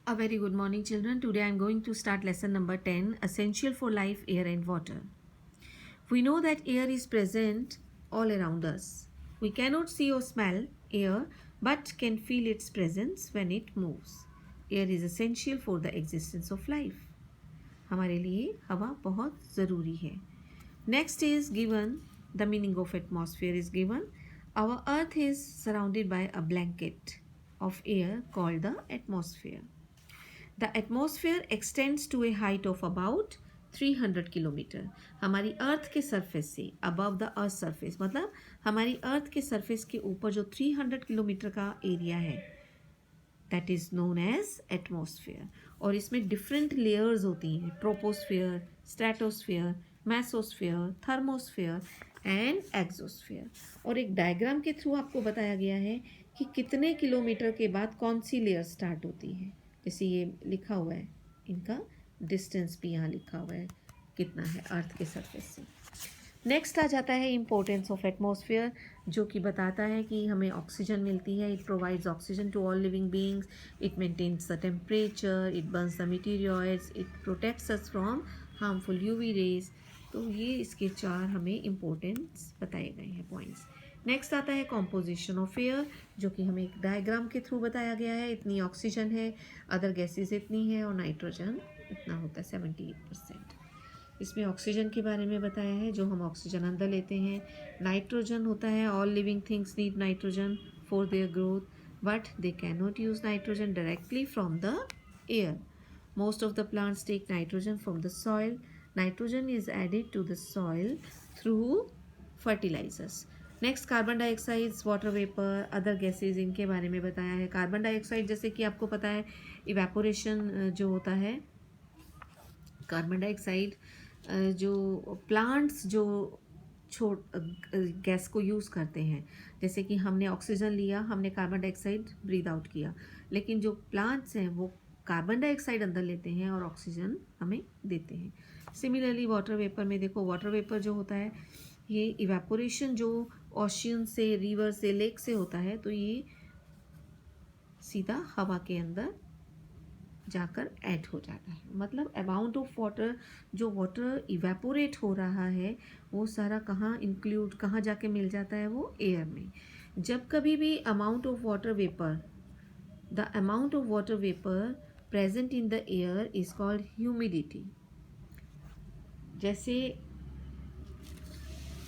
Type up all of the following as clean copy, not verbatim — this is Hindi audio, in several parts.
A very good morning, children. Today I am going to start lesson number 10, Essential for Life, Air and Water. We know that air is present all around us. We cannot see or smell air but can feel its presence when it moves. Air is essential for the existence of life. हमारे लिए हवा बहुत ज़रूरी है. Next is given, the meaning of atmosphere is given. Our earth is surrounded by a blanket of air called the atmosphere. The atmosphere extends to a height of about 300 kilometre. हमारी अर्थ के सरफेस से अबव द अर्थ सरफेस मतलब हमारी अर्थ के सरफेस के ऊपर जो 300 किलोमीटर का एरिया है that is known as atmosphere. और इसमें डिफरेंट लेयर्स होती हैं, troposphere, stratosphere, mesosphere, thermosphere and exosphere. और एक डायग्राम के थ्रू आपको बताया गया है कि कितने किलोमीटर के बाद कौन सी लेयर स्टार्ट होती है. जैसे ये लिखा हुआ है, इनका डिस्टेंस भी यहाँ लिखा हुआ है कितना है अर्थ के सरफेस से. नेक्स्ट आ जाता है इम्पोर्टेंस ऑफ एटमॉस्फेयर, जो कि बताता है कि हमें ऑक्सीजन मिलती है. It provides oxygen to all living beings, it maintains the temperature, it burns the materials, it protects us from harmful UV rays. तो ये इसके 4 हमें इम्पोर्टेंस बताए गए हैं पॉइंट्स. नेक्स्ट आता है कॉम्पोजिशन ऑफ एयर, जो कि हमें एक डायग्राम के थ्रू बताया गया है. इतनी ऑक्सीजन है, अदर गैसेस इतनी है और नाइट्रोजन इतना होता है 78%. इसमें ऑक्सीजन के बारे में बताया है, जो हम ऑक्सीजन अंदर लेते हैं. नाइट्रोजन होता है, all living things need nitrogen for their growth, but they can not use nitrogen directly from the air. Most of the plants take nitrogen from the soil. Nitrogen is added to the soil through fertilizers. Next carbon dioxide, water vapour, other gases, इनके बारे में बताया है. कार्बन डाइऑक्साइड जैसे कि आपको पता है इवेपोरेशन जो होता है, कार्बन डाइऑक्साइड जो प्लांट्स जो गैस को यूज़ करते हैं, जैसे कि हमने ऑक्सीजन लिया, हमने कार्बन डाइऑक्साइड ब्रीद आउट किया, लेकिन जो प्लांट्स हैं वो कार्बन डाइऑक्साइड अंदर लेते हैं और ऑक्सीजन हमें देते हैं. सिमिलरली वाटर वेपर में देखो, वाटर वेपर जो होता है ये इवेपोरेशन जो ओशियन से, रिवर से, लेक से होता है, तो ये सीधा हवा के अंदर जाकर ऐड हो जाता है. मतलब अमाउंट ऑफ वाटर, जो वाटर इवेपोरेट हो रहा है वो सारा कहाँ जाके मिल जाता है, वो एयर में. जब कभी भी amount of water vapour, the amount of water vapour present in the air is called humidity. जैसे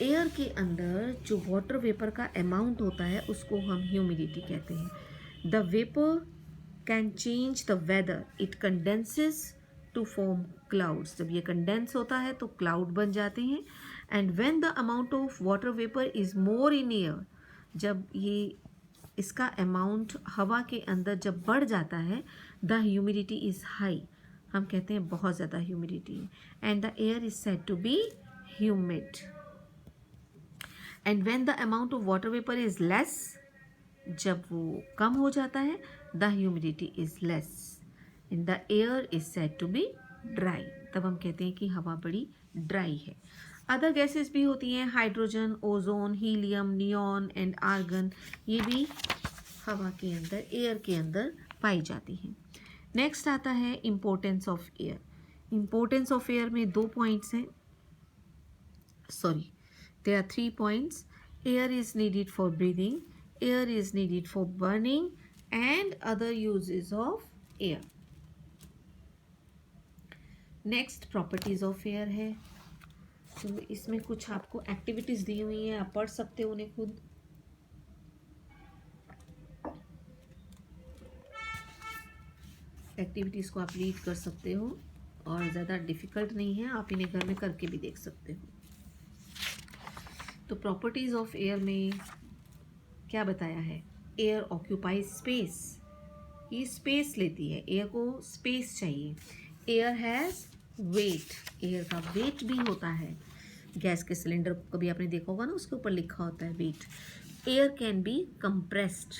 एयर के अंदर जो वाटर वेपर का अमाउंट होता है उसको हम ह्यूमिडिटी कहते हैं. The vapour can change the weather, it condenses to form clouds. जब ये कंडेंस होता है तो क्लाउड बन जाते हैं. And when the amount of water vapour is more in air, जब ये इसका अमाउंट हवा के अंदर जब बढ़ जाता है, द ह्यूमिडिटी इज़ हाई, हम कहते हैं बहुत ज़्यादा ह्यूमिडिटी है. And the air is said to be humid. And when the amount of water vapour is less, जब वो कम हो जाता है, the humidity is less and the air is said to be dry. तब हम कहते हैं कि हवा बड़ी ड्राई है. अदर गैसेस भी होती हैं, hydrogen, ozone, helium, neon and argon, ये भी हवा के अंदर, एयर के अंदर पाई जाती हैं. नेक्स्ट आता है importance of air. Importance of air में 2 पॉइंट्स हैं, sorry there are 3 points. Air is needed for breathing, air is needed for burning and other uses of air. Next properties of air है, तो इसमें कुछ आपको एक्टिविटीज दी हुई हैं, आप पढ़ सकते हो उन्हें खुद. एक्टिविटीज को आप रीड कर सकते हो और ज़्यादा डिफिकल्ट नहीं है, आप इन्हें घर में करके भी देख सकते हो. तो प्रॉपर्टीज़ ऑफ एयर में क्या बताया है, एयर ऑक्यूपाइज स्पेस, ये स्पेस लेती है, एयर को स्पेस चाहिए. एयर हैज़ वेट, एयर का वेट भी होता है. गैस के सिलेंडर को कभी आपने देखा होगा ना, उसके ऊपर लिखा होता है weight. Air can be compressed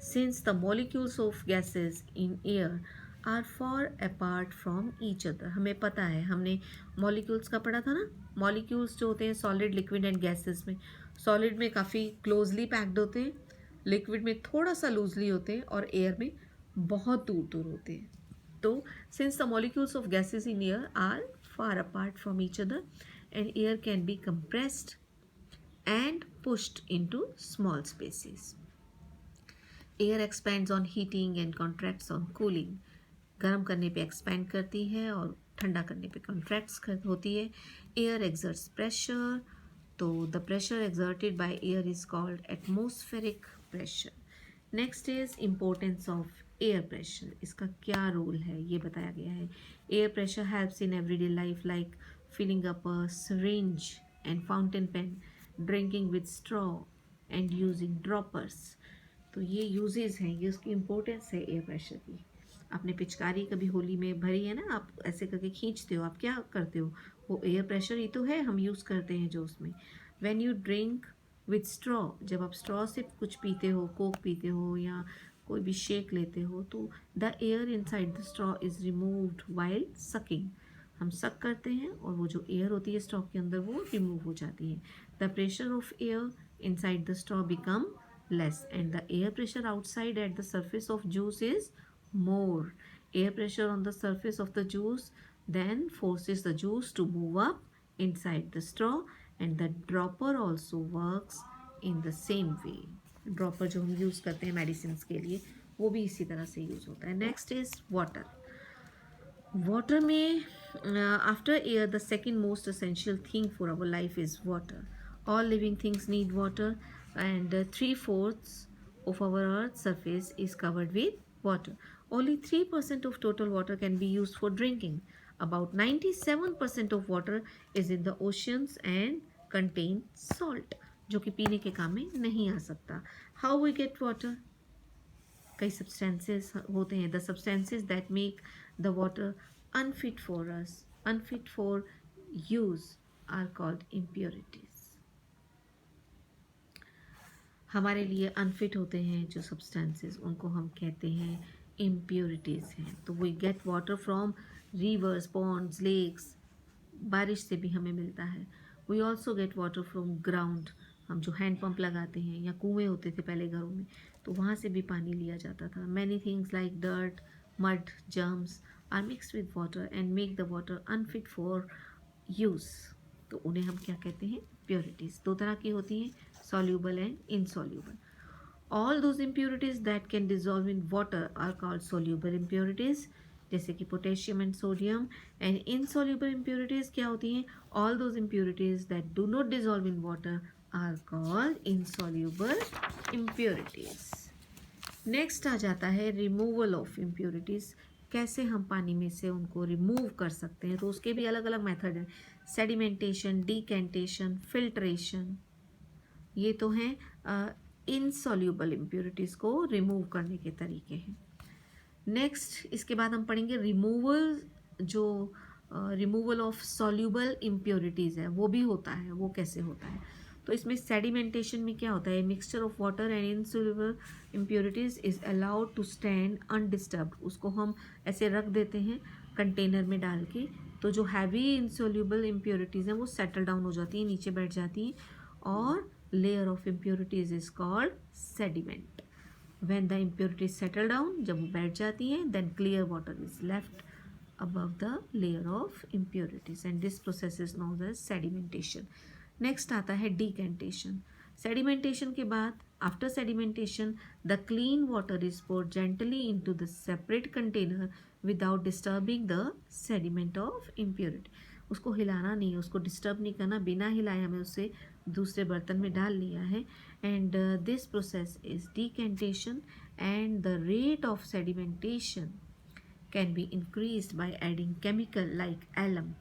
since the molecules of gases in air are far apart from each other. हमें पता है, हमने मॉलिक्यूल्स का पढ़ा था ना. मॉलिक्यूल्स जो होते हैं सॉलिड, लिक्विड एंड गैसेस में, सॉलिड में काफ़ी क्लोजली पैक्ड होते हैं, लिक्विड में थोड़ा सा लूजली होते हैं और एयर में बहुत दूर दूर होते हैं। तो since the molecules of gases in air are far apart from each other and air can be compressed and pushed into small spaces. Air expands on heating and contracts on cooling. गर्म करने पे एक्सपैंड करती है और ठंडा करने पे कॉन्ट्रैक्ट्स होती है. Air exerts pressure. तो the pressure exerted by air is called atmospheric pressure. Next is importance of air pressure. इसका क्या रोल है ये बताया गया है. Air pressure helps in everyday life like filling up a syringe and fountain pen, drinking with straw and using droppers. तो ये यूजेस हैं, ये उसकी इम्पोर्टेंस है एयर प्रेशर की. आपने पिचकारी कभी होली में भरी है ना, आप ऐसे करके खींचते हो, आप क्या करते हो, वो एयर प्रेशर ही तो है, हम यूज़ करते हैं जो उसमें. When you drink with straw, जब आप स्ट्रॉ से कुछ पीते हो, कोक पीते हो या कोई भी शेक लेते हो, तो the air inside the straw is removed while sucking. हम सक करते हैं और वो जो एयर होती है स्ट्रॉ के अंदर वो रिमूव हो जाती है. The pressure of air inside the straw become less and the air pressure outside at the surface of juice is more. Air pressure on the surface of the juice then forces the juice to move up inside the straw and the dropper also works in the same way. Dropper जो हम यूज़ करते हैं मेडिसिन्स के लिए वो भी इसी तरह से यूज़ होता है. Next is water. वाटर में after air the second most essential thing for our life is water. All living things need water and 3/4 of our earth's surface is covered with water. Only 3% of total water can be used for drinking. About 97% of water is in the oceans and contain salt, जो कि पीने के काम में नहीं आ सकता. How we get water? कई substances होते हैं. The substances that make the water unfit for us, unfit for use are called impurities. हमारे लिए अनफिट होते हैं जो सब्सटेंसेस, उनको हम कहते हैं इम्प्योरिटीज़ हैं. तो we get water from rivers, ponds, lakes. बारिश से भी हमें मिलता है. We also get water from ground. हम जो हैंड पंप लगाते हैं या कुएँ होते थे पहले घरों में, तो वहाँ से भी पानी लिया जाता था. Many things like dirt, mud, germs are mixed with water and make the water unfit for use. तो उन्हें हम क्या कहते हैं? प्योरिटीज़. दो तरह की होती हैं, soluble and insoluble. All those impurities that can dissolve in water are called soluble impurities, जैसे कि potassium and sodium. And insoluble impurities क्या होती हैं? All those impurities that do not dissolve in water are called insoluble impurities. Next आ जाता है रिमूवल ऑफ इम्प्योरिटीज़. कैसे हम पानी में से उनको रिमूव कर सकते हैं, तो उसके भी अलग अलग मेथड हैं. Sedimentation, decantation, filtration. ये तो हैं इनसॉल्यूबल इम्प्योरिटीज़ को रिमूव करने के तरीके हैं. नेक्स्ट इसके बाद हम पढ़ेंगे रिमूवल. जो रिमूवल ऑफ सॉल्यूबल इम्प्योरिटीज़ है वो भी होता है, वो कैसे होता है. तो इसमें सेडिमेंटेशन में क्या होता है? Mixture of water and insoluble impurities is allowed to stand undisturbed. उसको हम ऐसे रख देते हैं कंटेनर में डाल के, तो जो हैवी इनसॉल्यूबल इम्प्योरिटीज़ हैं वो सेटल डाउन हो जाती हैं, नीचे बैठ जाती हैं, और layer of impurities is called sediment. When the impurities settle down, जब वो बैठ जाती हैं, then clear water is left above the layer of impurities and this process is known as sedimentation. Next आता है decantation. Sedimentation के बाद after sedimentation the clean water is poured gently into the separate container without disturbing the sediment of impurity. उसको हिलाना नहीं है, उसको डिस्टर्ब नहीं करना, बिना हिलाए हमें उसे दूसरे बर्तन में डाल लिया है. And this process is decantation and the rate of sedimentation can be increased by adding chemical like alum.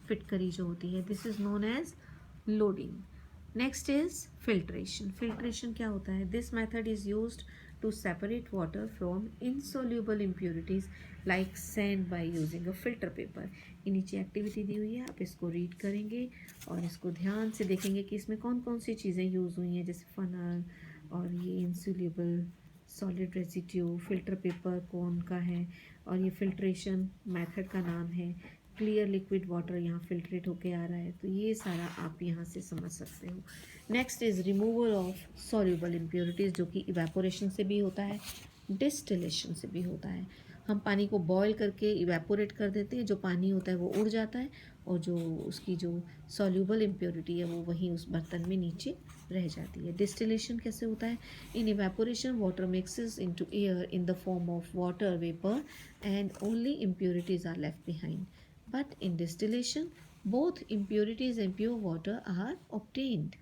फिटकरी जो होती है, this is known as loading. Next is filtration. Filtration क्या होता है? This method is used to separate water from insoluble impurities like sand by using a filter paper. ये नीचे एक्टिविटी दी हुई है, आप इसको रीड करेंगे और इसको ध्यान से देखेंगे कि इसमें कौन कौन सी चीज़ें यूज़ हुई हैं, जैसे फनल और ये insoluble solid residue. Filter paper कौन का है, और ये फिल्ट्रेशन मेथड का नाम है. क्लियर लिक्विड वाटर यहाँ फिल्ट्रेट होके आ रहा है, तो ये सारा आप यहाँ से समझ सकते हो. Next is removal of soluble impurities, जो कि इवेपोरेशन से भी होता है. डिस्टिलेशन से भी होता है। हम पानी को बॉयल करके इवेपोरेट कर देते हैं, जो पानी होता है वो उड़ जाता है और जो उसकी जो सॉल्यूबल इम्प्योरिटी है वो वहीं उस बर्तन में नीचे रह जाती है। डिस्टिलेशन कैसे होता है? In evaporation water mixes into air in the form of water vapour and only impurities are left behind, but in distillation both impurities and pure water are obtained.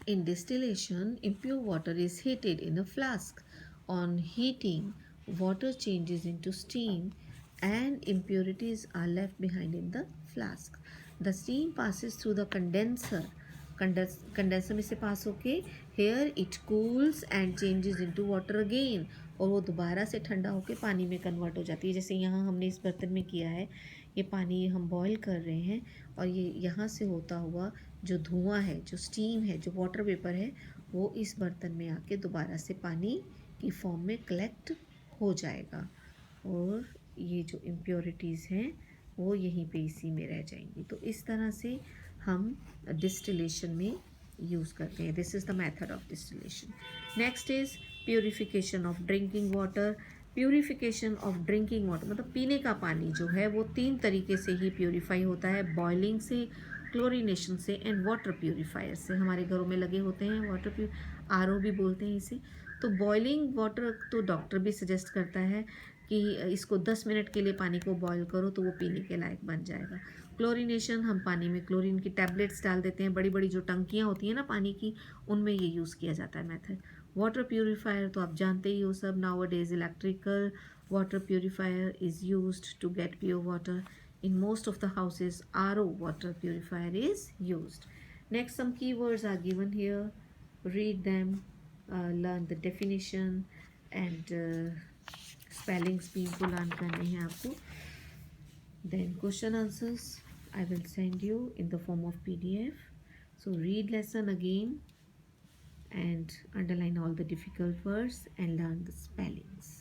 In distillation, impure water is heated in a flask. On heating, water changes into steam and impurities are left behind in the flask. The steam passes through the condenser. Condenser में से पास होके here it cools and changes into water again, और वो दोबारा से ठंडा होके पानी में कन्वर्ट हो जाती है। जैसे यहाँ हमने इस बर्तन में किया है, ये पानी हम बॉईल कर रहे हैं और ये यहाँ से होता हुआ जो धुआं है, जो स्टीम है, जो वाटर वेपर है, वो इस बर्तन में आके दोबारा से पानी की फॉर्म में कलेक्ट हो जाएगा और ये जो इम्प्योरिटीज़ हैं वो यहीं पे इसी में रह जाएंगी। तो इस तरह से हम डिस्टिलेशन में यूज़ करते हैं। This is the method of distillation. Next is purification of drinking water. Purification of drinking water मतलब पीने का पानी जो है वो 3 तरीके से ही प्योरीफाई होता है, बॉइलिंग से, क्लोरीनेशन से एंड वाटर प्योरीफायर से। हमारे घरों में लगे होते हैं वाटर आरओ भी बोलते हैं इसे। तो बॉइलिंग वाटर तो डॉक्टर भी सजेस्ट करता है कि इसको 10 मिनट के लिए पानी को बॉईल करो तो वो पीने के लायक बन जाएगा। क्लोरीनेशन, हम पानी में क्लोरीन की टैबलेट्स डाल देते हैं, बड़ी बड़ी जो टंकियाँ होती हैं ना पानी की, उनमें ये यूज़ किया जाता है मेथड। वाटर प्योरीफायर तो आप जानते ही हो सब, nowadays electrical water purifier is used to get pure water. In most of the houses, RO water purifier is used. Next, some keywords are given here. Read them, learn the definition and spellings भी इनको learn करने हैं आपको. Then question answers I will send you in the form of PDF. So read lesson again and underline all the difficult words and learn the spellings.